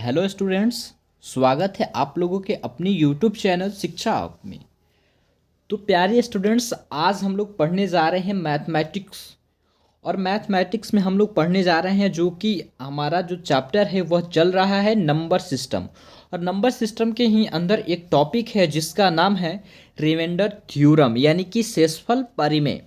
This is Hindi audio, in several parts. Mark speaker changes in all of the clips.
Speaker 1: Hello students. स्वागत है आप लोगों के अपनी यूट्यूब चैनल शिक्षा आप में। तो प्यारे स्टूडेंट्स, आज हम लोग पढ़ने जा रहे हैं मैथमेटिक्स। और मैथमेटिक्स में हम लोग पढ़ने जा रहे हैं जो कि हमारा जो चैप्टर है वह चल रहा है नंबर सिस्टम। और नंबर सिस्टम के ही अंदर एक टॉपिक है जिसका नाम है रिमाइंडर थ्योरम, यानी कि शेषफल परिमेय।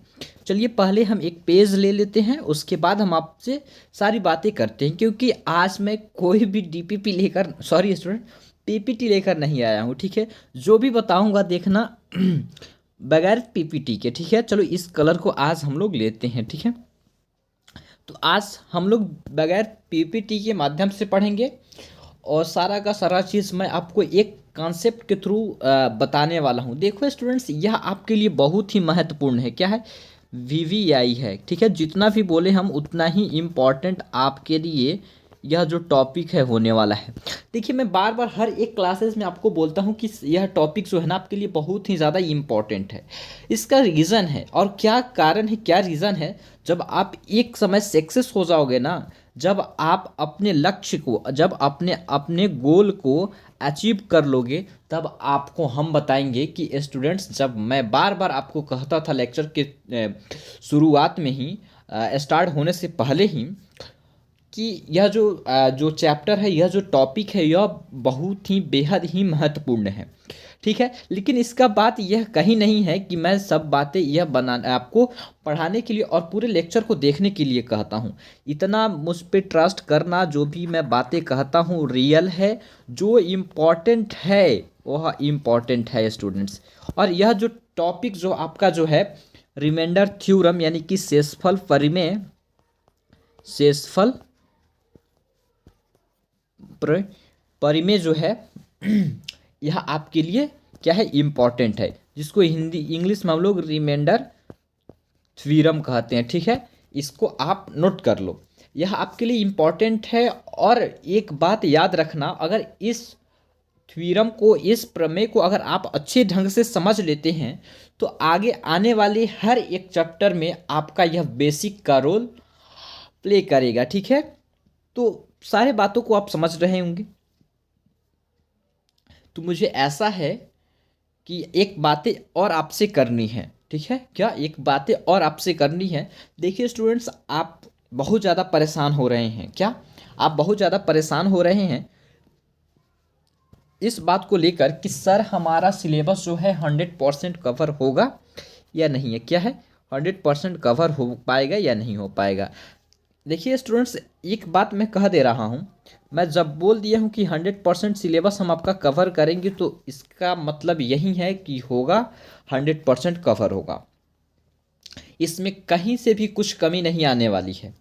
Speaker 1: चलिए पहले हम एक पेज ले लेते हैं, उसके बाद हम आपसे सारी बातें करते हैं, क्योंकि आज मैं कोई भी डीपीपी लेकर सॉरी स्टूडेंट पीपीटी लेकर नहीं आया हूँ। ठीक है, जो भी बताऊँगा देखना बगैर पीपीटी के। ठीक है, चलो इस कलर को आज हम लोग लेते हैं। ठीक है, तो आज हम लोग बगैर पीपीटी के माध्यम से पढ़ेंगे और सारा का सारा चीज़ मैं आपको एक कॉन्सेप्ट के थ्रू बताने वाला हूँ। देखो स्टूडेंट्स, यह आपके लिए बहुत ही महत्वपूर्ण है। क्या है? वीवीआई है। ठीक है, जितना भी बोले हम उतना ही इम्पॉर्टेंट आपके लिए यह जो टॉपिक है होने वाला है। देखिए, मैं बार बार हर एक क्लासेस में आपको बोलता हूँ कि यह टॉपिक जो है ना आपके लिए बहुत ही ज़्यादा इम्पॉर्टेंट है। इसका रीज़न है और क्या कारण है, क्या रीज़न है। जब आप एक समय सक्सेस हो जाओगे ना, जब आप अपने लक्ष्य को, जब अपने अपने गोल को अचीव कर लोगे, तब आपको हम बताएंगे कि स्टूडेंट्स, जब मैं बार बार आपको कहता था लेक्चर के शुरुआत में ही, स्टार्ट होने से पहले ही, कि यह जो चैप्टर है, यह जो टॉपिक है, यह बहुत ही बेहद ही महत्वपूर्ण है। ठीक है, लेकिन इसका बात यह कहीं नहीं है कि मैं सब बातें यह बना आपको पढ़ाने के लिए और पूरे लेक्चर को देखने के लिए कहता हूँ। इतना मुझ पे ट्रस्ट करना, जो भी मैं बातें कहता हूँ रियल है। जो इम्पोर्टेंट है वह इम्पोर्टेंट है स्टूडेंट्स। और यह जो टॉपिक जो आपका जो है रिमाइंडर थ्योरम, यानी कि शेषफल परिमेय, शेषफल परिमेय जो है यह आपके लिए क्या है, इम्पॉर्टेंट है, जिसको हिंदी इंग्लिश में हम लोग रिमाइंडर थ्योरम कहते हैं। ठीक है, इसको आप नोट कर लो, यह आपके लिए इम्पॉर्टेंट है। और एक बात याद रखना, अगर इस थ्योरम को, इस प्रमेय को अगर आप अच्छे ढंग से समझ लेते हैं तो आगे आने वाले हर एक चैप्टर में आपका यह बेसिक का रोल प्ले करेगा। ठीक है, तो सारे बातों को आप समझ रहे होंगे। तो मुझे ऐसा है कि एक बातें और आपसे करनी है। ठीक है, क्या एक बातें और आपसे करनी है। देखिए स्टूडेंट्स, आप बहुत ज़्यादा परेशान हो रहे हैं। क्या आप बहुत ज़्यादा परेशान हो रहे हैं इस बात को लेकर कि सर हमारा सिलेबस जो है 100% कवर होगा या नहीं है? क्या है, 100% कवर हो पाएगा या नहीं हो पाएगा? देखिए स्टूडेंट्स, एक बात मैं कह दे रहा हूँ, मैं जब बोल दिया हूँ कि 100% सिलेबस हम आपका कवर करेंगे, तो इसका मतलब यही है कि होगा, 100% कवर होगा। इसमें कहीं से भी कुछ कमी नहीं आने वाली है।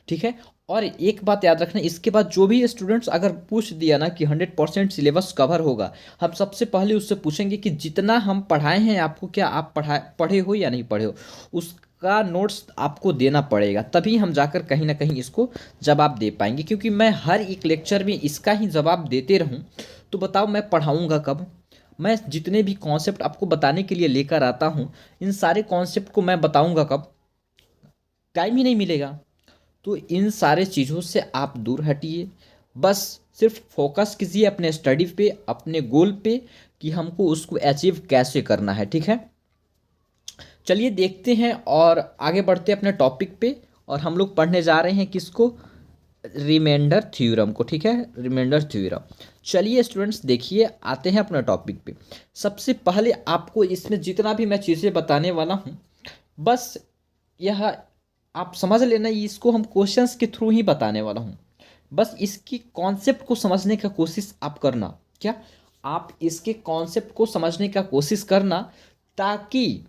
Speaker 1: ठीक है, और एक बात याद रखना, इसके बाद जो भी स्टूडेंट्स अगर पूछ दिया ना कि 100% सिलेबस कवर होगा, हम सबसे पहले उससे पूछेंगे कि जितना हम पढ़ाए हैं आपको, क्या आप पढ़े हो या नहीं पढ़े हो, उसका नोट्स आपको देना पड़ेगा, तभी हम जाकर कहीं ना कहीं इसको जवाब दे पाएंगे। क्योंकि मैं हर एक लेक्चर में इसका ही जवाब देते रहूं तो बताओ मैं पढ़ाऊँगा कब? मैं जितने भी कॉन्सेप्ट आपको बताने के लिए लेकर आता हूँ, इन सारे कॉन्सेप्ट को मैं बताऊँगा कब? टाइम ही नहीं मिलेगा। तो इन सारे चीज़ों से आप दूर हटिए, बस सिर्फ फोकस कीजिए अपने स्टडी पे, अपने गोल पे, कि हमको उसको अचीव कैसे करना है। ठीक है, चलिए देखते हैं और आगे बढ़ते हैं अपने टॉपिक पे। और हम लोग पढ़ने जा रहे हैं किसको? रिमाइंडर थ्योरम को। ठीक है, रिमाइंडर थ्योरम। चलिए स्टूडेंट्स, देखिए आते हैं अपने टॉपिक पे। सबसे पहले आपको इसमें जितना भी मैं चीज़ें बताने वाला हूँ, बस यह आप समझ लेना, इसको हम क्वेश्चंस के थ्रू ही बताने वाला हूँ। बस इसकी कॉन्सेप्ट को समझने का कोशिश आप करना। क्या आप इसके कॉन्सेप्ट को समझने का कोशिश करना, ताकि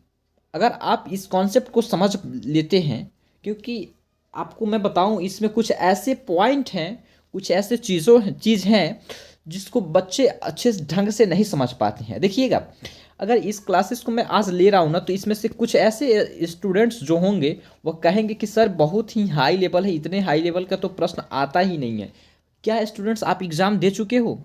Speaker 1: अगर आप इस कॉन्सेप्ट को समझ लेते हैं, क्योंकि आपको मैं बताऊं इसमें कुछ ऐसे पॉइंट हैं, कुछ ऐसे चीज़ हैं जिसको बच्चे अच्छे ढंग से नहीं समझ पाते हैं। देखिएगा, अगर इस क्लासेस को मैं आज ले रहा हूँ ना, तो इसमें से कुछ ऐसे स्टूडेंट्स जो होंगे वो कहेंगे कि सर बहुत ही हाई लेवल है, इतने हाई लेवल का तो प्रश्न आता ही नहीं है। क्या स्टूडेंट्स, आप एग्ज़ाम दे चुके हो?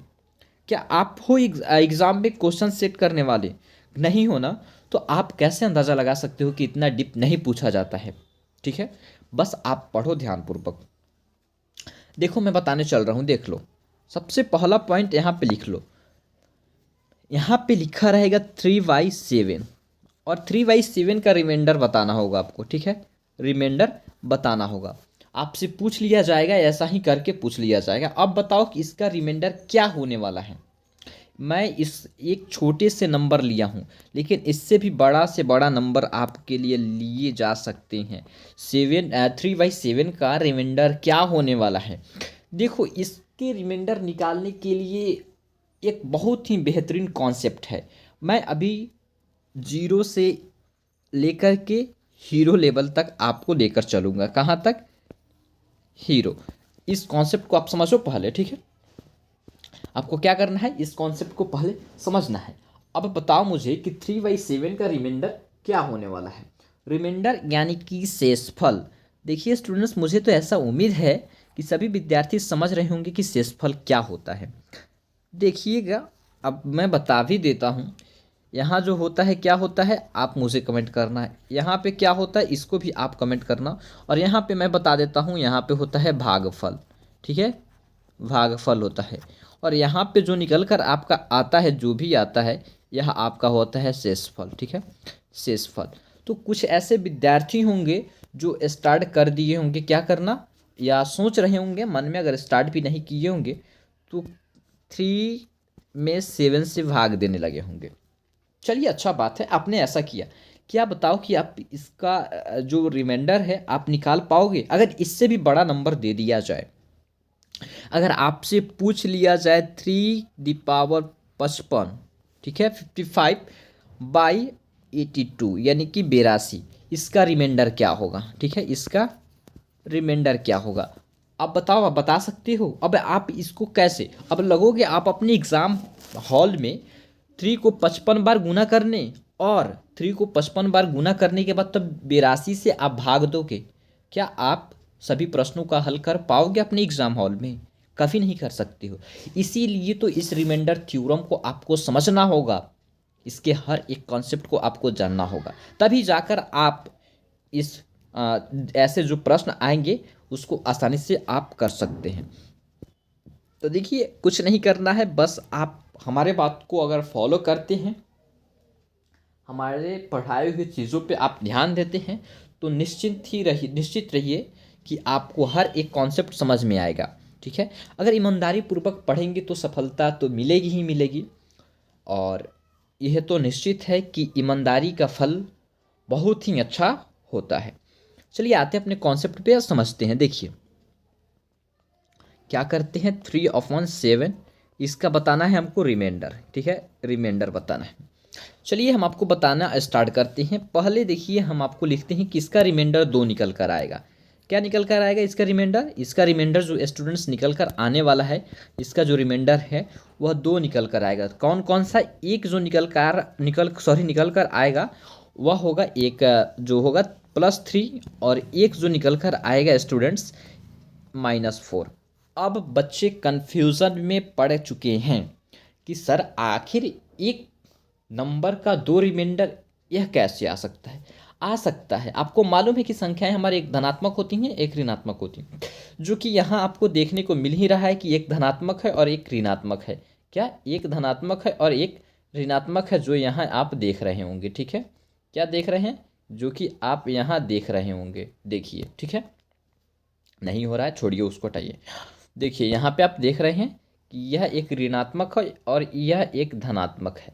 Speaker 1: क्या आप हो एग्ज़ाम में क्वेश्चन सेट करने वाले? नहीं हो ना, तो आप कैसे अंदाज़ा लगा सकते हो कि इतना डीप नहीं पूछा जाता है? ठीक है, बस आप पढ़ो ध्यानपूर्वक। देखो मैं बताने चल रहा हूँ, देख लो। सबसे पहला पॉइंट यहाँ पे लिख लो, यहाँ पे लिखा रहेगा 3/7 और 3/7 का रिमाइंडर बताना होगा आपको, ठीक है, रिमाइंडर बताना होगा। आपसे पूछ लिया जाएगा, ऐसा ही करके पूछ लिया जाएगा। अब बताओ कि इसका रिमाइंडर क्या होने वाला है। मैं इस एक छोटे से नंबर लिया हूँ, लेकिन इससे भी बड़ा से बड़ा नंबर आपके लिए लिए जा सकते हैं। 3/7 का रिमाइंडर क्या होने वाला है। देखो, इसके रिमाइंडर निकालने के लिए एक बहुत ही बेहतरीन कॉन्सेप्ट है। मैं अभी जीरो से लेकर के हीरो लेवल तक आपको लेकर चलूँगा। कहाँ तक? हीरो। इस कॉन्सेप्ट को आप समझो पहले, ठीक है। आपको क्या करना है, इस कॉन्सेप्ट को पहले समझना है। अब बताओ मुझे कि 3/7 का रिमाइंडर क्या होने वाला है। रिमाइंडर यानी कि शेषफल। देखिए स्टूडेंट्स, मुझे तो ऐसा उम्मीद है कि सभी विद्यार्थी समझ रहे होंगे कि शेषफल क्या होता है। देखिएगा, अब मैं बता भी देता हूँ। यहाँ जो होता है क्या होता है, आप मुझे कमेंट करना है। यहाँ पे क्या होता है, इसको भी आप कमेंट करना। और यहाँ पे मैं बता देता हूँ, यहाँ पे होता है भागफल, ठीक है, भागफल होता है। और यहाँ पे जो निकल कर आपका आता है, जो भी आता है, यह आपका होता है शेषफल, ठीक है, शेषफल। तो कुछ ऐसे विद्यार्थी होंगे जो स्टार्ट कर दिए होंगे क्या करना, या सोच रहे होंगे मन में, अगर स्टार्ट भी नहीं किए होंगे तो 3/7 से भाग देने लगे होंगे। चलिए, अच्छा बात है आपने ऐसा किया। क्या बताओ कि आप इसका जो रिमाइंडर है आप निकाल पाओगे। अगर इससे भी बड़ा नंबर दे दिया जाए, अगर आपसे पूछ लिया जाए 3 × 55, ठीक है, 55/82 यानी कि 82, इसका रिमाइंडर क्या होगा, ठीक है, इसका रिमाइंडर क्या होगा। आप बताओ, आप बता सकते हो। अब आप इसको कैसे, अब लगोगे आप अपने एग्ज़ाम हॉल में 3 को 55 बार गुना करने, और 3 को 55 बार गुना करने के बाद तब 82 से आप भाग दोगे। क्या आप सभी प्रश्नों का हल कर पाओगे अपने एग्ज़ाम हॉल में? कभी नहीं कर सकते हो। इसीलिए तो इस रिमाइंडर थ्योरम को आपको समझना होगा, इसके हर एक कॉन्सेप्ट को आपको जानना होगा, तभी जाकर आप इस ऐसे जो प्रश्न आएंगे उसको आसानी से आप कर सकते हैं। तो देखिए, कुछ नहीं करना है, बस आप हमारे बात को अगर फॉलो करते हैं, हमारे पढ़ाई हुई चीज़ों पे आप ध्यान देते हैं, तो निश्चित रहिए कि आपको हर एक कॉन्सेप्ट समझ में आएगा, ठीक है। अगर ईमानदारी पूर्वक पढ़ेंगे तो सफलता तो मिलेगी ही मिलेगी, और यह तो निश्चित है कि ईमानदारी का फल बहुत ही अच्छा होता है। चलिए आते हैं अपने कॉन्सेप्ट पे, समझते हैं। देखिए क्या करते हैं, 3/7 इसका बताना है हमको रिमाइंडर, ठीक है, रिमाइंडर बताना है। चलिए हम आपको बताना स्टार्ट करते हैं। पहले देखिए, हम आपको लिखते हैं कि इसका रिमाइंडर 2 निकल कर आएगा। क्या निकल कर आएगा इसका रिमाइंडर? इसका रिमाइंडर जो स्टूडेंट्स निकल कर आने वाला है, इसका जो रिमाइंडर है वह 2 निकल कर आएगा। कौन कौन सा? एक जो निकल कर आएगा वह होगा, एक जो होगा +3, और एक जो निकल कर आएगा स्टूडेंट्स -4। अब बच्चे कन्फ्यूज़न में पड़ चुके हैं कि सर आखिर एक नंबर का 2 रिमाइंडर यह कैसे आ सकता है। आ सकता है, आपको मालूम है कि संख्याएं हमारे एक धनात्मक होती हैं, एक ऋणात्मक होती हैं, जो कि यहाँ आपको देखने को मिल ही रहा है कि एक धनात्मक है और एक ऋणात्मक है। क्या? एक धनात्मक है और एक ऋणात्मक है, जो यहाँ आप देख रहे होंगे, ठीक है। क्या देख रहे हैं? जो कि आप यहाँ देख रहे होंगे, देखिए, ठीक है। नहीं हो रहा है, छोड़िए उसको, हटाइए। देखिए यहाँ पे आप देख रहे हैं कि यह एक ऋणात्मक है और यह एक धनात्मक है।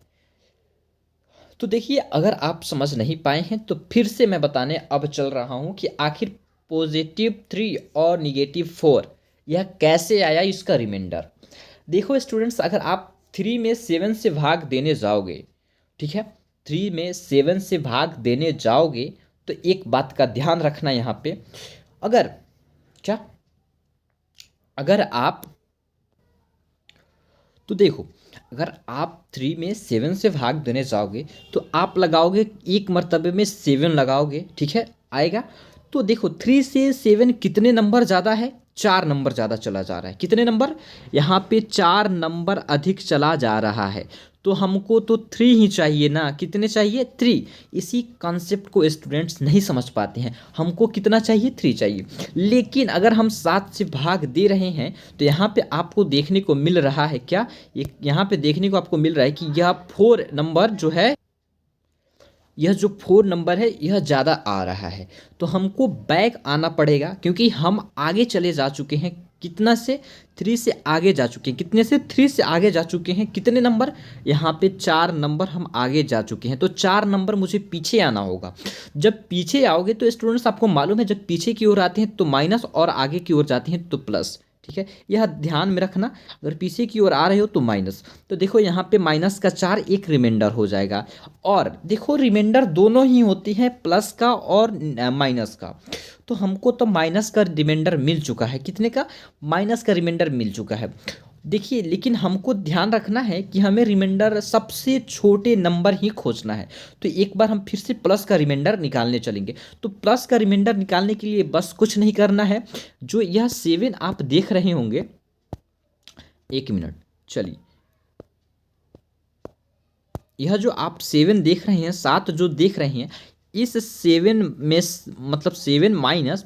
Speaker 1: तो देखिए, अगर आप समझ नहीं पाए हैं तो फिर से मैं बताने अब चल रहा हूँ कि आखिर +3 और -4 यह कैसे आया, इसका रिमाइंडर। देखो स्टूडेंट्स, अगर आप 3 में 7 से भाग देने जाओगे, ठीक है, 3 में 7 से भाग देने जाओगे तो एक बात का ध्यान रखना यहाँ पे, अगर क्या, अगर आप, तो देखो, अगर आप 3 में 7 से भाग देने जाओगे तो आप लगाओगे, एक मर्तबे में 7 लगाओगे, ठीक है, आएगा। तो देखो 3 से 7 कितने नंबर ज़्यादा है? 4 नंबर ज़्यादा चला जा रहा है। कितने नंबर? यहाँ पे 4 नंबर अधिक चला जा रहा है। तो हमको तो 3 ही चाहिए ना, कितने चाहिए 3। इसी कॉन्सेप्ट को स्टूडेंट्स नहीं समझ पाते हैं, हमको कितना चाहिए 3 चाहिए। लेकिन अगर हम 7 से भाग दे रहे हैं तो यहाँ पे आपको देखने को मिल रहा है क्या, यहाँ पे देखने को आपको मिल रहा है कि यह 4 नंबर जो है, यह जो 4 नंबर है यह ज़्यादा आ रहा है। तो हमको बैक आना पड़ेगा क्योंकि हम आगे चले जा चुके हैं, कितना से 3 से आगे जा चुके हैं, कितने से 3 से आगे जा चुके हैं, कितने नंबर, यहाँ पे 4 नंबर हम आगे जा चुके हैं। तो 4 नंबर मुझे पीछे आना होगा। जब पीछे आओगे तो स्टूडेंट्स आपको मालूम है जब पीछे की ओर आते हैं तो माइनस और आगे की ओर जाते हैं तो प्लस, ठीक है, यह ध्यान में रखना। अगर पीछे की ओर आ रहे हो तो माइनस, तो देखो यहाँ पे माइनस का 4 एक रिमाइंडर हो जाएगा। और देखो रिमाइंडर दोनों ही होती है, प्लस का और माइनस का। तो हमको तो माइनस का रिमाइंडर मिल चुका है, कितने का, माइनस का रिमाइंडर मिल चुका है। देखिए लेकिन हमको ध्यान रखना है कि हमें रिमाइंडर सबसे छोटे नंबर ही खोजना है। तो एक बार हम फिर से प्लस का रिमाइंडर निकालने चलेंगे। तो प्लस का रिमाइंडर निकालने के लिए बस कुछ नहीं करना है, जो यह 7 आप देख रहे होंगे, 1 मिनट चलिए, यह जो आप 7 देख रहे हैं, 7 जो देख रहे हैं, इस 7 में मतलब 7 माइनस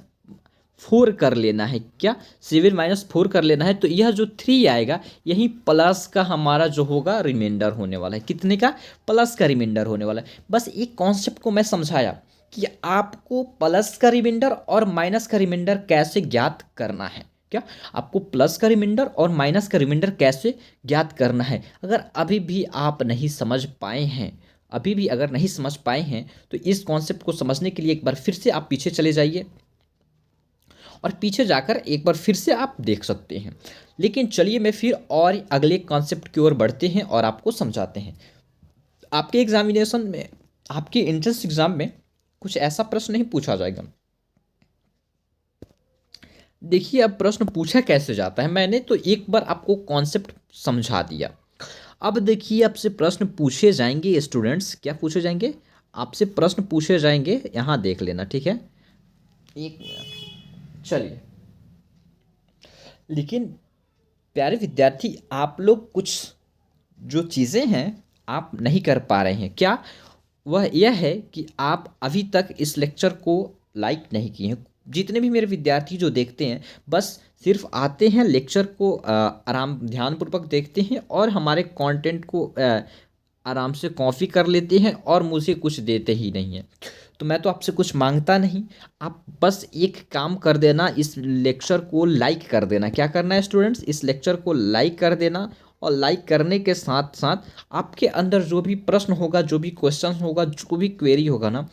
Speaker 1: 4 कर लेना है, क्या 7 माइनस 4 कर लेना है। तो यह जो 3 आएगा यही प्लस का हमारा जो होगा रिमाइंडर होने वाला है, कितने का, प्लस का रिमाइंडर होने वाला है। बस एक कॉन्सेप्ट को मैं समझाया कि आपको प्लस का रिमाइंडर और माइनस का रिमाइंडर कैसे ज्ञात करना है, क्या आपको प्लस का रिमाइंडर और माइनस का रिमाइंडर कैसे ज्ञात करना है। अगर अभी भी आप नहीं समझ पाए हैं, अभी भी अगर नहीं समझ पाए हैं तो इस कॉन्सेप्ट को समझने के लिए एक बार फिर से आप पीछे चले जाइए और पीछे जाकर एक बार फिर से आप देख सकते हैं। लेकिन चलिए मैं फिर और अगले कॉन्सेप्ट की ओर बढ़ते हैं और आपको समझाते हैं। आपके एग्जामिनेशन में, आपके एंट्रेंस एग्जाम में कुछ ऐसा प्रश्न नहीं पूछा जाएगा। देखिए अब प्रश्न पूछा कैसे जाता है, मैंने तो एक बार आपको कॉन्सेप्ट समझा दिया। अब देखिए आपसे प्रश्न पूछे जाएंगे स्टूडेंट्स, क्या पूछे जाएंगे, आपसे प्रश्न पूछे जाएंगे, यहाँ देख लेना, ठीक है, 1 मिनट चलिए। लेकिन प्यारे विद्यार्थी आप लोग कुछ जो चीज़ें हैं आप नहीं कर पा रहे हैं, क्या, वह यह है कि आप अभी तक इस लेक्चर को लाइक नहीं किए हैं। जितने भी मेरे विद्यार्थी जो देखते हैं बस सिर्फ आते हैं, लेक्चर को आराम ध्यानपूर्वक देखते हैं और हमारे कंटेंट को आराम से कॉपी कर लेते हैं और मुझे कुछ देते ही नहीं हैं। तो मैं तो आपसे कुछ मांगता नहीं, आप बस एक काम कर देना, इस लेक्चर को लाइक कर देना। क्या करना है स्टूडेंट्स, इस लेक्चर को लाइक कर देना और लाइक करने के साथ साथ आपके अंदर जो भी प्रश्न होगा, जो भी क्वेश्चन होगा, जो भी क्वेरी होगा ना,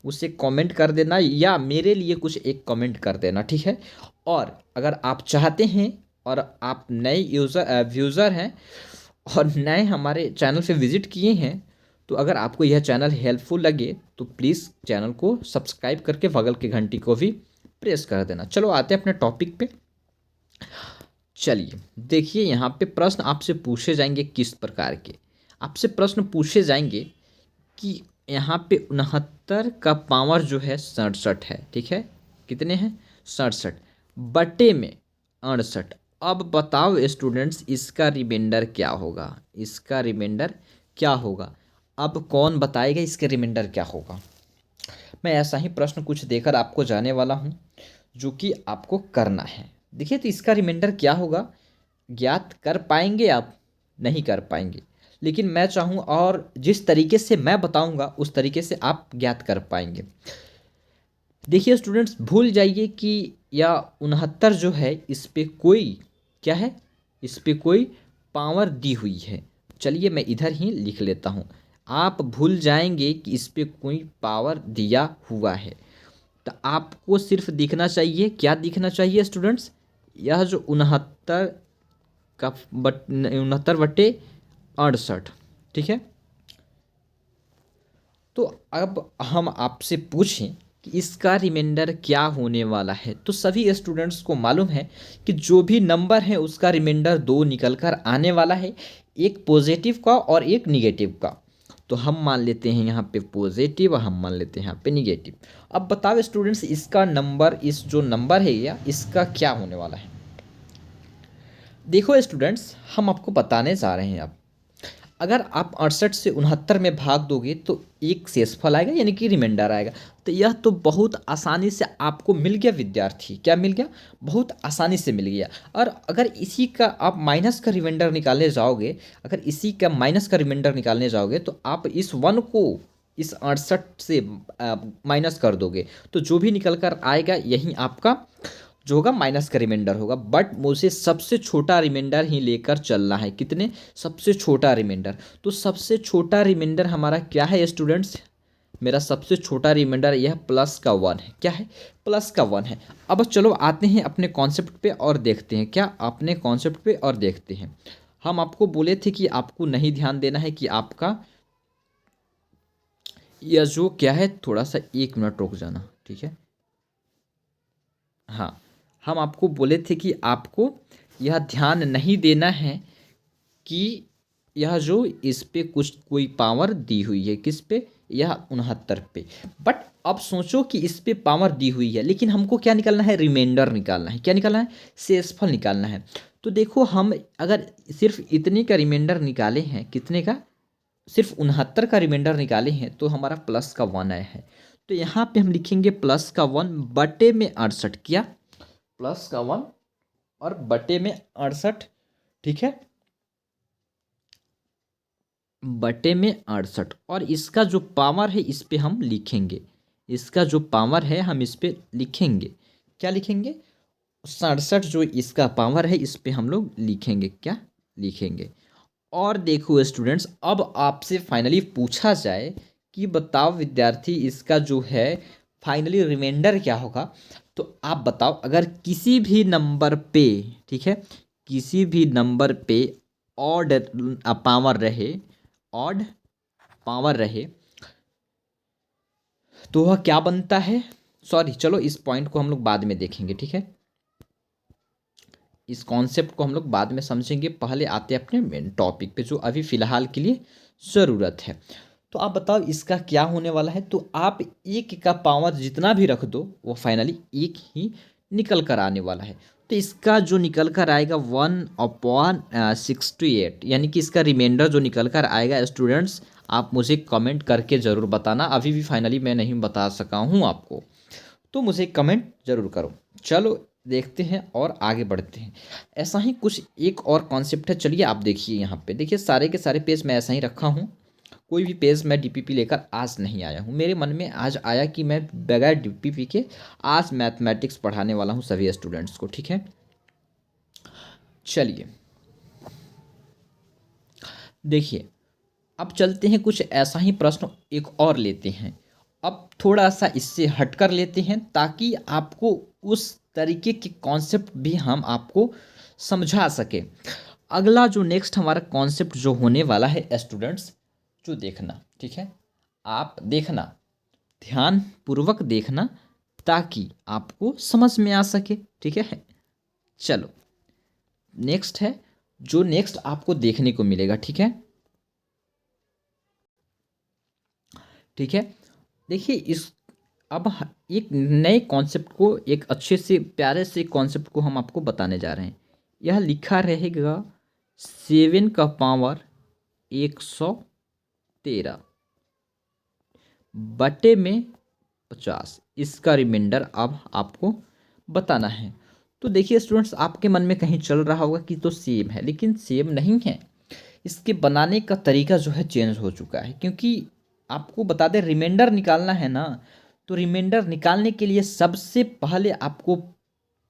Speaker 1: उसे कमेंट कर देना या मेरे लिए कुछ एक कमेंट कर देना, ठीक है। और अगर आप चाहते हैं और आप नए व्यूज़र हैं और नए हमारे चैनल पे विज़िट किए हैं, तो अगर आपको यह चैनल हेल्पफुल लगे तो प्लीज़ चैनल को सब्सक्राइब करके बगल की घंटी को भी प्रेस कर देना। चलो आते हैं अपने टॉपिक पे। चलिए देखिए यहाँ पे प्रश्न आपसे पूछे जाएंगे किस प्रकार के, आपसे प्रश्न पूछे जाएंगे कि यहाँ पे 69 का पावर जो है 67 है, ठीक है, कितने हैं 67 बटे में 68। अब बताओ स्टूडेंट्स इसका रिमाइंडर क्या होगा, इसका रिमाइंडर क्या होगा। अब कौन बताएगा इसका रिमाइंडर क्या होगा। मैं ऐसा ही प्रश्न कुछ देकर आपको जाने वाला हूँ जो कि आपको करना है। देखिए तो इसका रिमाइंडर क्या होगा, ज्ञात कर पाएंगे आप, नहीं कर पाएंगे, लेकिन मैं चाहूँ और जिस तरीके से मैं बताऊंगा उस तरीके से आप ज्ञात कर पाएंगे। देखिए स्टूडेंट्स भूल जाइए कि या 69 जो है इस पे कोई क्या है, इस पे कोई पावर दी हुई है। चलिए मैं इधर ही लिख लेता हूँ, आप भूल जाएंगे कि इस पे कोई पावर दिया हुआ है। तो आपको सिर्फ दिखना चाहिए, क्या दिखना चाहिए स्टूडेंट्स, यह जो 69 का 69 बटे 68, ठीक है। तो अब हम आपसे पूछें कि इसका रिमाइंडर क्या होने वाला है, तो सभी स्टूडेंट्स को मालूम है कि जो भी नंबर है उसका रिमाइंडर 2 निकल कर आने वाला है, एक पॉजिटिव का और एक निगेटिव का। तो हम मान लेते हैं यहाँ पे पॉजिटिव और हम मान लेते हैं यहाँ पे निगेटिव। अब बताओ स्टूडेंट्स इसका नंबर, इस जो नंबर है या इसका क्या होने वाला है। देखो स्टूडेंट्स हम आपको बताने जा रहे हैं। अगर आप 68 से 69 में भाग दोगे तो एक शेषफल आएगा यानी कि रिमाइंडर आएगा। तो यह तो बहुत आसानी से आपको मिल गया विद्यार्थी, क्या मिल गया, बहुत आसानी से मिल गया। और अगर इसी का आप माइनस का रिमाइंडर निकालने जाओगे, अगर इसी का माइनस का रिमाइंडर निकालने जाओगे तो आप इस 1 को इस 68 से माइनस कर दोगे, तो जो भी निकल कर आएगा यही आपका जो होगा माइनस का रिमाइंडर होगा। बट मुझे सबसे छोटा रिमाइंडर ही लेकर चलना है। कितने, सबसे छोटा रिमाइंडर। तो सबसे छोटा रिमाइंडर हमारा क्या है स्टूडेंट्स, मेरा सबसे छोटा रिमाइंडर यह प्लस का 1 है। क्या है, प्लस का 1 है। अब चलो आते हैं अपने कॉन्सेप्ट पे और देखते हैं, क्या अपने कॉन्सेप्ट पे और देखते हैं। हम आपको बोले थे कि आपको नहीं ध्यान देना है कि आपका यह जो क्या है, थोड़ा सा 1 मिनट रुक जाना, ठीक है। हाँ, हम आपको बोले थे कि आपको यह ध्यान नहीं देना है कि यह जो इस पे कुछ कोई पावर दी हुई है, किस पे, यह 69 पे। बट अब सोचो कि इस पे पावर दी हुई है, लेकिन हमको क्या निकालना है, रिमाइंडर निकालना है। क्या निकालना है, शेषफल निकालना है। तो देखो हम अगर सिर्फ इतने का रिमाइंडर निकाले हैं, कितने का, सिर्फ 69 का रिमाइंडर निकाले हैं, तो हमारा प्लस का 1 आया है। तो यहाँ पे हम लिखेंगे प्लस का 1 बटे में 68, क्या, प्लस का 1 और बटे में 68, ठीक है, बटे में 68। और इसका जो पावर है इस पे हम लिखेंगे, इसका जो पावर है हम इस पे लिखेंगे, क्या लिखेंगे, 67 जो इसका पावर है इस पे हम लोग लिखेंगे, क्या लिखेंगे। और देखो स्टूडेंट्स, अब आपसे फाइनली पूछा जाए कि बताओ विद्यार्थी इसका जो है फाइनली रिमाइंडर क्या होगा, तो आप बताओ। अगर किसी भी नंबर पे, ठीक है, किसी भी नंबर पे ऑड पावर रहे, ऑड पावर रहे, तो वह क्या बनता है, सॉरी चलो इस पॉइंट को हम लोग बाद में देखेंगे, ठीक है, इस कॉन्सेप्ट को हम लोग बाद में समझेंगे। पहले आते हैं अपने मेन टॉपिक पे जो अभी फ़िलहाल के लिए ज़रूरत है। तो आप बताओ इसका क्या होने वाला है। तो आप एक का पावर जितना भी रख दो वो फाइनली एक ही निकल कर आने वाला है। तो इसका जो निकल कर आएगा 1/68, यानी कि इसका रिमाइंडर जो निकल कर आएगा स्टूडेंट्स, आप मुझे कमेंट करके ज़रूर बताना। अभी भी फाइनली मैं नहीं बता सका हूँ आपको, तो मुझे कमेंट ज़रूर करो। चलो देखते हैं और आगे बढ़ते हैं। ऐसा ही कुछ एक और कॉन्सेप्ट है, चलिए आप देखिए। यहाँ पे देखिए सारे के सारे पेज मैं ऐसा ही रखा हूँ, कोई भी पेज मैं डीपीपी लेकर आज नहीं आया हूँ। मेरे मन में आज आया कि मैं बगैर डीपीपी के आज मैथमेटिक्स पढ़ाने वाला हूँ सभी स्टूडेंट्स को, ठीक है। चलिए देखिए, अब चलते हैं कुछ ऐसा ही प्रश्न एक और लेते हैं। अब थोड़ा सा इससे हटकर लेते हैं ताकि आपको उस तरीके के कॉन्सेप्ट भी हम आपको समझा सके। अगला जो नेक्स्ट हमारा कॉन्सेप्ट जो होने वाला है स्टूडेंट्स, जो देखना, ठीक है, आप देखना, ध्यान पूर्वक देखना ताकि आपको समझ में आ सके, ठीक है। चलो नेक्स्ट है, जो नेक्स्ट आपको देखने को मिलेगा, ठीक है, ठीक है। देखिए इस अब एक नए कॉन्सेप्ट को, एक अच्छे से प्यारे से कॉन्सेप्ट को हम आपको बताने जा रहे हैं। यह लिखा रहेगा 7 का पावर 113 बटे में 50, इसका रिमाइंडर अब आपको बताना है। तो देखिए स्टूडेंट्स, आपके मन में कहीं चल रहा होगा कि तो सेम है, लेकिन सेम नहीं है। इसके बनाने का तरीका जो है चेंज हो चुका है, क्योंकि आपको बता दें रिमाइंडर निकालना है ना, तो रिमाइंडर निकालने के लिए सबसे पहले आपको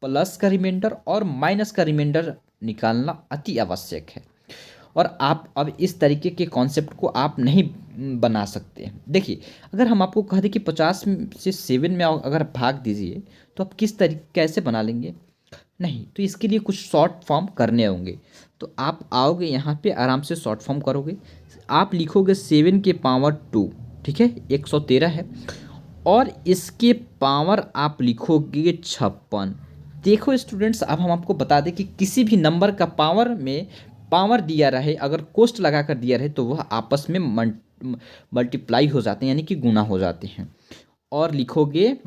Speaker 1: प्लस का रिमाइंडर और माइनस का रिमाइंडर निकालना अति आवश्यक है। और आप अब इस तरीके के कॉन्सेप्ट को आप नहीं बना सकते। देखिए अगर हम आपको कह दें कि 50 से 7 में अगर भाग दीजिए, तो आप किस तरीके कैसे बना लेंगे, नहीं, तो इसके लिए कुछ शॉर्ट फॉर्म करने होंगे। तो आप आओगे यहाँ पे आराम से शॉर्ट फॉर्म करोगे। आप लिखोगे 7 के पावर 2, ठीक है, 113 है, और इसके पावर आप लिखोगे 56। देखो स्टूडेंट्स, अब हम आपको बता दें कि किसी भी नंबर का पावर में पावर दिया रहे, अगर कोष्ट लगा कर दिया रहे, तो वह आपस में मल्टीप्लाई हो जाते हैं, यानी कि गुना हो जाते हैं। और लिखोगे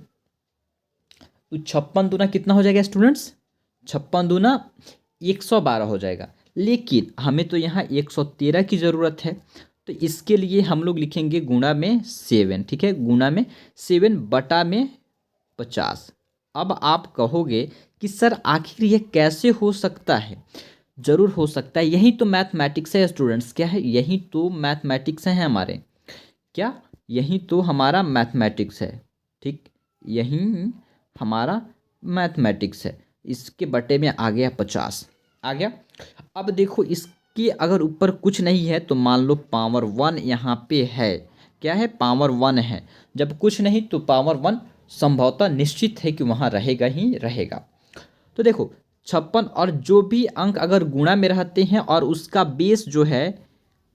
Speaker 1: तो 56 दूना कितना हो जाएगा स्टूडेंट्स, 56 दूना 112 हो जाएगा। लेकिन हमें तो यहाँ 113 की ज़रूरत है, तो इसके लिए हम लोग लिखेंगे गुणा में 7, ठीक है, गुणा में 7 बटा में 50। अब आप कहोगे कि सर आखिर ये कैसे हो सकता है? जरूर हो सकता है, यही तो मैथमेटिक्स है स्टूडेंट्स। क्या है? यही तो मैथमेटिक्स है हमारे। क्या? यही तो हमारा मैथमेटिक्स है, ठीक, यही हमारा मैथमेटिक्स है। इसके बटे में आ गया 50, आ गया। अब देखो इसके अगर ऊपर कुछ नहीं है तो मान लो पावर 1 यहाँ पे है। क्या है? पावर 1 है। जब कुछ नहीं तो पावर 1 संभवतः निश्चित है कि वहाँ रहेगा ही रहेगा। तो देखो 56 और जो भी अंक अगर गुणा में रहते हैं और उसका बेस जो है,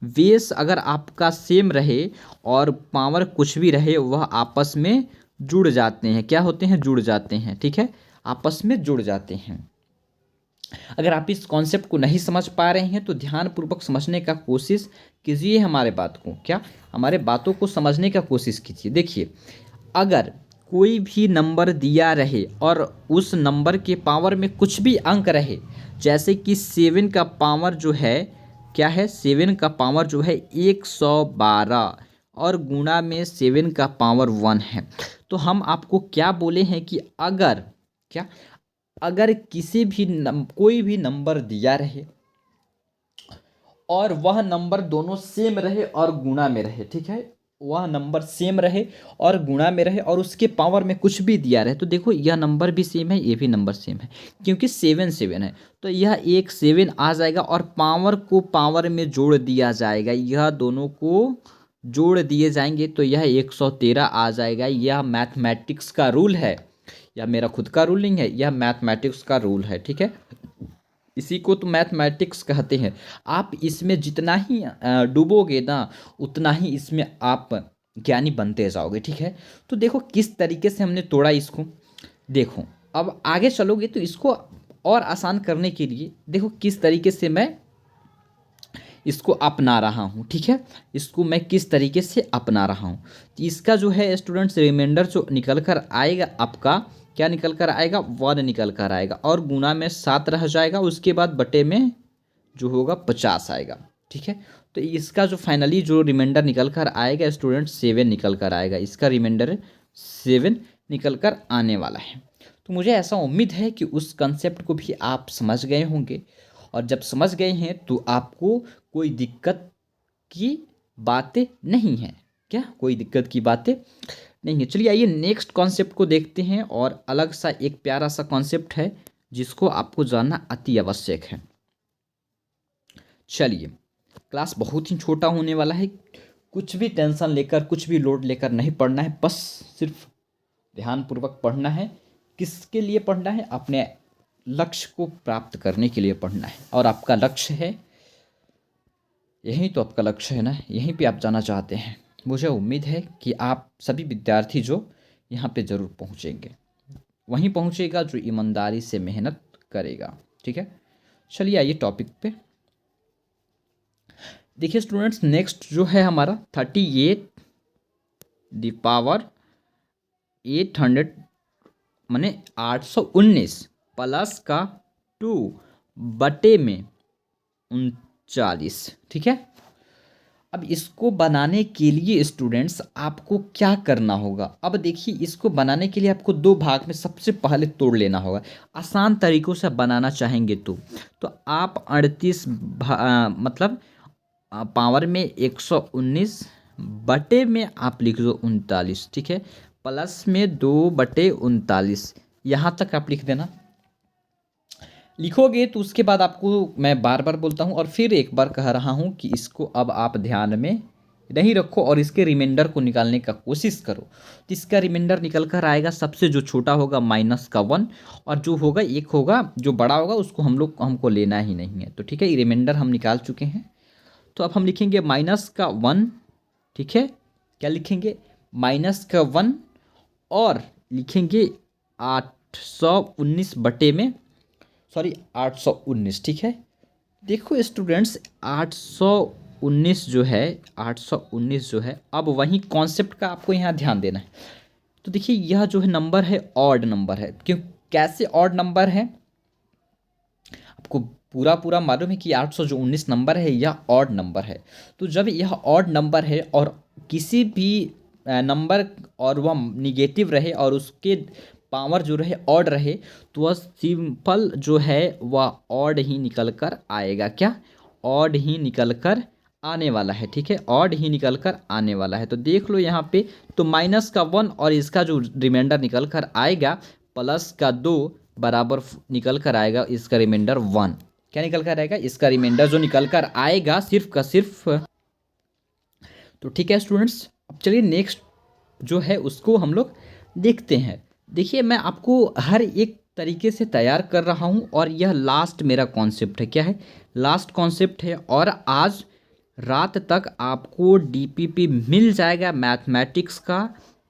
Speaker 1: बेस अगर आपका सेम रहे और पावर कुछ भी रहे, वह आपस में जुड़ जाते हैं। क्या होते हैं? जुड़ जाते हैं, ठीक है, आपस में जुड़ जाते हैं। अगर आप इस कॉन्सेप्ट को नहीं समझ पा रहे हैं तो ध्यानपूर्वक समझने का कोशिश कीजिए हमारे बात को। क्या? हमारे बातों को समझने का कोशिश कीजिए। देखिए, अगर कोई भी नंबर दिया रहे और उस नंबर के पावर में कुछ भी अंक रहे, जैसे कि 7 का पावर जो है, क्या है? 7 का पावर जो है 112 और गुणा में 7 का पावर 1 है, तो हम आपको क्या बोले हैं कि अगर क्या, अगर किसी भी कोई भी नंबर दिया रहे और वह नंबर दोनों सेम रहे और गुणा में रहे, ठीक है, वह नंबर सेम रहे और गुणा में रहे और उसके पावर में कुछ भी दिया रहे, तो देखो यह नंबर भी सेम है, ये भी नंबर सेम है, क्योंकि 7 7 है, तो यह एक 7 आ जाएगा और पावर को पावर में जोड़ दिया जाएगा। यह दोनों को जोड़ दिए जाएंगे तो यह 113 आ जाएगा। यह मैथमेटिक्स का रूल है, यह मेरा खुद का रूल नहीं है, यह मैथमेटिक्स का रूल है, ठीक है। इसी को तो मैथमेटिक्स कहते हैं। आप इसमें जितना ही डूबोगे ना, उतना ही इसमें आप ज्ञानी बनते जाओगे, ठीक है। तो देखो किस तरीके से हमने तोड़ा इसको। देखो अब आगे चलोगे तो इसको और आसान करने के लिए देखो किस तरीके से मैं इसको अपना रहा हूँ, ठीक है, इसको मैं किस तरीके से अपना रहा हूँ। तो इसका जो है स्टूडेंट्स रिमाइंडर जो निकल कर आएगा आपका, क्या निकल कर आएगा? 1 निकल कर आएगा और गुना में 7 रह जाएगा, उसके बाद बटे में जो होगा 50 आएगा, ठीक है। तो इसका जो फाइनली जो रिमाइंडर निकल कर आएगा स्टूडेंट 7 निकल कर आएगा, इसका रिमाइंडर 7 निकल कर आने वाला है। तो मुझे ऐसा उम्मीद है कि उस कंसेप्ट को भी आप समझ गए होंगे, और जब समझ गए हैं तो आपको कोई दिक्कत की बातें नहीं हैं। क्या? कोई दिक्कत की बातें नहीं है। चलिए आइए नेक्स्ट कॉन्सेप्ट को देखते हैं, और अलग सा एक प्यारा सा कॉन्सेप्ट है जिसको आपको जानना अति आवश्यक है। चलिए, क्लास बहुत ही छोटा होने वाला है, कुछ भी टेंशन लेकर, कुछ भी लोड लेकर नहीं पढ़ना है, बस सिर्फ ध्यानपूर्वक पढ़ना है। किसके लिए पढ़ना है? अपने लक्ष्य को प्राप्त करने के लिए पढ़ना है। और आपका लक्ष्य है, यही तो आपका लक्ष्य है ना, यहीं पे आप जाना चाहते हैं। मुझे उम्मीद है कि आप सभी विद्यार्थी जो यहाँ पे ज़रूर पहुँचेंगे, वहीं पहुँचेगा जो ईमानदारी से मेहनत करेगा, ठीक है। चलिए आइए टॉपिक पे। देखिए स्टूडेंट्स, नेक्स्ट जो है हमारा 38 द पावर 800 माने 819 प्लस का 2 बटे में 39, ठीक है। अब इसको बनाने के लिए स्टूडेंट्स आपको क्या करना होगा? अब देखिए, इसको बनाने के लिए आपको दो भाग में सबसे पहले तोड़ लेना होगा। आसान तरीकों से बनाना चाहेंगे तो आप 38 मतलब पावर में 119 बटे में आप लिख दो 39, ठीक है, प्लस में 2 बटे 39, यहाँ तक आप लिख देना। लिखोगे तो उसके बाद आपको मैं बार बार बोलता हूँ और फिर एक बार कह रहा हूँ कि इसको अब आप ध्यान में नहीं रखो और इसके रिमाइंडर को निकालने का कोशिश करो। तो इसका रिमाइंडर निकल कर आएगा, सबसे जो छोटा होगा माइनस का 1, और जो होगा एक होगा, जो बड़ा होगा उसको हमको लेना ही नहीं है। तो ठीक है, ये रिमाइंडर हम निकाल चुके हैं। तो अब हम लिखेंगे माइनस का 1, ठीक है, क्या लिखेंगे? माइनस का 1 और लिखेंगे 819 बटे में 819, ठीक है। देखो स्टूडेंट्स, 819 जो है, 819 जो है, अब वही कॉन्सेप्ट का आपको यहाँ ध्यान देना है। तो देखिए यह जो है नंबर है ऑड नंबर है। क्यों? कैसे ऑड नंबर है आपको पूरा पूरा मालूम है कि 800 जो 19 नंबर है यह ऑड नंबर है। तो जब यह ऑड नंबर है और किसी भी नंबर और वह निगेटिव रहे और उसके पावर जो रहे ऑड रहे, तो वह सिंपल जो है वह ऑड ही निकल कर आएगा। क्या? ऑड ही निकल कर आने वाला है। ठीक है, ऑड ही निकल कर आने वाला है। तो देख लो यहाँ पे, तो माइनस का 1 और इसका जो रिमाइंडर निकल कर आएगा प्लस का 2 बराबर निकल कर आएगा इसका रिमाइंडर 1। क्या निकल कर आएगा? इसका रिमाइंडर जो निकल कर आएगा सिर्फ का सिर्फ। तो ठीक है स्टूडेंट्स, अब चलिए नेक्स्ट जो है उसको हम लोग देखते हैं। देखिए मैं आपको हर एक तरीके से तैयार कर रहा हूँ और यह लास्ट मेरा कॉन्सेप्ट है। क्या है? लास्ट कॉन्सेप्ट है। और आज रात तक आपको डीपीपी मिल जाएगा मैथमेटिक्स का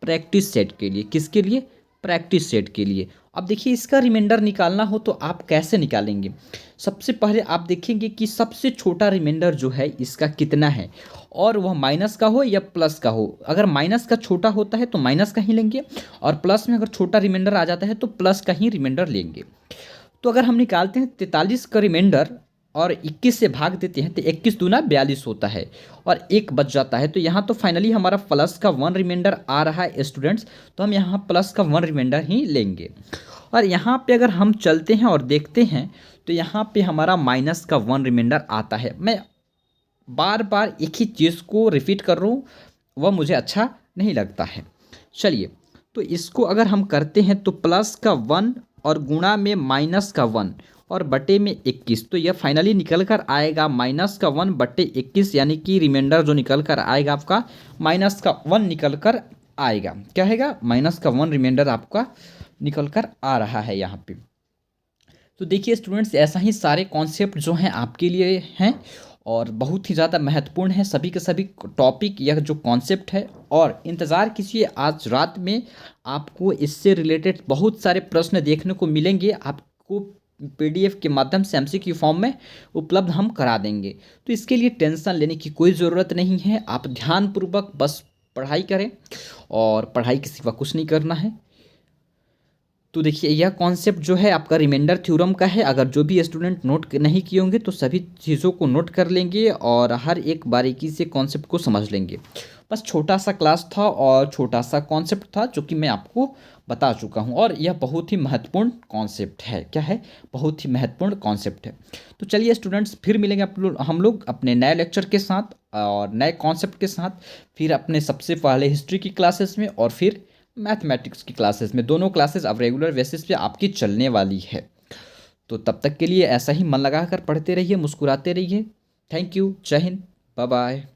Speaker 1: प्रैक्टिस सेट के लिए। किसके लिए? प्रैक्टिस सेट के लिए। अब देखिए इसका रिमाइंडर निकालना हो तो आप कैसे निकालेंगे? सबसे पहले आप देखेंगे कि सबसे छोटा रिमाइंडर जो है इसका कितना है, और वह माइनस का हो या प्लस का हो। अगर माइनस का छोटा होता है तो माइनस का ही लेंगे, और प्लस में अगर छोटा रिमाइंडर आ जाता है तो प्लस का ही रिमाइंडर लेंगे। तो अगर हम निकालते हैं 43 का रिमाइंडर और 21 से भाग देते हैं तो 21 दूना 42 होता है और 1 बच जाता है। तो यहाँ तो फाइनली हमारा प्लस का 1 रिमाइंडर आ रहा है स्टूडेंट्स, तो हम यहाँ प्लस का 1 रिमाइंडर ही लेंगे। और यहाँ पे अगर हम चलते हैं और देखते हैं तो यहाँ पे हमारा माइनस का 1 रिमाइंडर आता है। मैं बार बार एक ही चीज़ को रिपीट कर रहा हूँ, वह मुझे अच्छा नहीं लगता है। चलिए, तो इसको अगर हम करते हैं तो प्लस का 1 और गुणा में माइनस का 1 और बटे में 21, तो यह फाइनली निकल कर आएगा माइनस का 1 बटे 21, यानी कि रिमाइंडर जो निकल कर आएगा आपका माइनस का 1 निकल कर आएगा। क्या आएगा? माइनस का 1 रिमाइंडर आपका निकल कर आ रहा है यहाँ पे। तो देखिए स्टूडेंट्स, ऐसा ही सारे कॉन्सेप्ट जो हैं आपके लिए हैं और बहुत ही ज़्यादा महत्वपूर्ण है सभी के सभी टॉपिक, यह जो कॉन्सेप्ट है। और इंतज़ार कीजिए, आज रात में आपको इससे रिलेटेड बहुत सारे प्रश्न देखने को मिलेंगे। आपको पीडीएफ के माध्यम से एमसीक्यू फॉर्म में उपलब्ध हम करा देंगे। तो इसके लिए टेंशन लेने की कोई ज़रूरत नहीं है। आप ध्यानपूर्वक बस पढ़ाई करें और पढ़ाई के सिवा कुछ नहीं करना है। तो देखिए यह कॉन्सेप्ट जो है आपका रिमाइंडर थ्योरम का है। अगर जो भी स्टूडेंट नोट नहीं किए होंगे तो सभी चीज़ों को नोट कर लेंगे और हर एक बारीकी से कॉन्सेप्ट को समझ लेंगे। बस छोटा सा क्लास था और छोटा सा कॉन्सेप्ट था जो कि मैं आपको बता चुका हूँ, और यह बहुत ही महत्वपूर्ण कॉन्सेप्ट है। क्या है? बहुत ही महत्वपूर्ण कॉन्सेप्ट है। तो चलिए स्टूडेंट्स, फिर मिलेंगे हम लोग अपने नए लेक्चर के साथ और नए कॉन्सेप्ट के साथ, फिर अपने सबसे पहले हिस्ट्री की क्लासेस में और फिर मैथमेटिक्स की क्लासेस में। दोनों क्लासेस अब रेगुलर बेसिस पे आपकी चलने वाली है। तो तब तक के लिए ऐसा ही मन लगा कर पढ़ते रहिए, मुस्कुराते रहिए। Thank you. जय हिंद। Bye bye.